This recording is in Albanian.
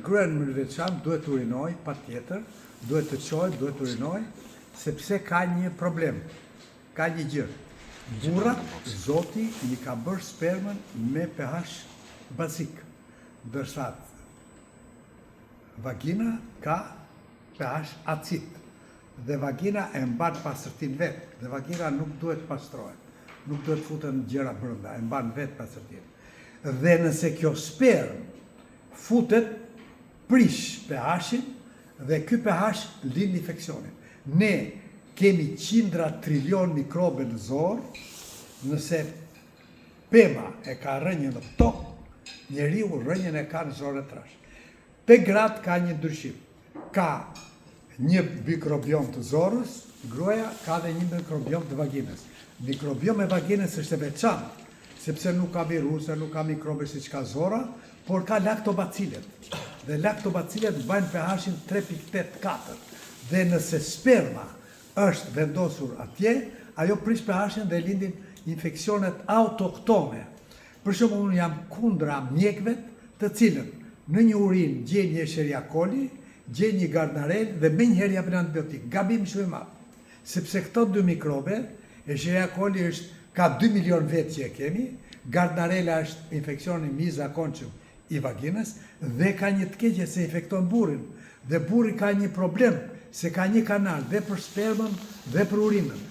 gruaja në mënyrë veçantë duhet urinoj, patjetër, duhet të çojë, duhet urinoj, sepse ka një problem, ka një gjë. Burrat, Zoti i ka bërë spermën me pH bazik, ndërsa vagina ka pH acid. Dhe vagina e mban pastërtinë vet, dhe vagina nuk duhet pastrohet, nuk duhet futen gjëra brenda, e mban vet pastërtinë. Dhe nëse kjo sperm futet, prish pH-in dhe ky pH lind infeksionin. Ne kemi qindra trilion mikrobe në zorë, nëse pema e ka rënjën në tokë, njeriu rënjën e ka në zorë e trash. Te gratë ka një ndryshim, ka një mikrobiom të zorës, gruaja ka dhe një mikrobiom të vaginës. Mikrobiom e vaginës është e veçantë, sepse nuk ka viruse, nuk ka mikrobe si që ka zora, por ka laktobacilet. Dhe laktobacilet bajnë pH-in 3.84. Dhe nëse sperma është vendosur atje, ajo prish pH-in dhe lindin infeksionet autoktone. Për shumë unë jam kundra mjekve të cilën në një urin gjen një Escherichia coli, gjen një Gardnerella dhe me njëherë japin antibiotik. Gabim shumë i madh. Sepse këto dy mikrobe, Escherichia coli ka 2 milion vetë që e kemi, Gardnerella është infeksioni mizakonçëm i vaginës dhe ka një të keqe se infekton burrin. Dhe burri ka një problem se ka një kanal dhe për spermën dhe për urinën.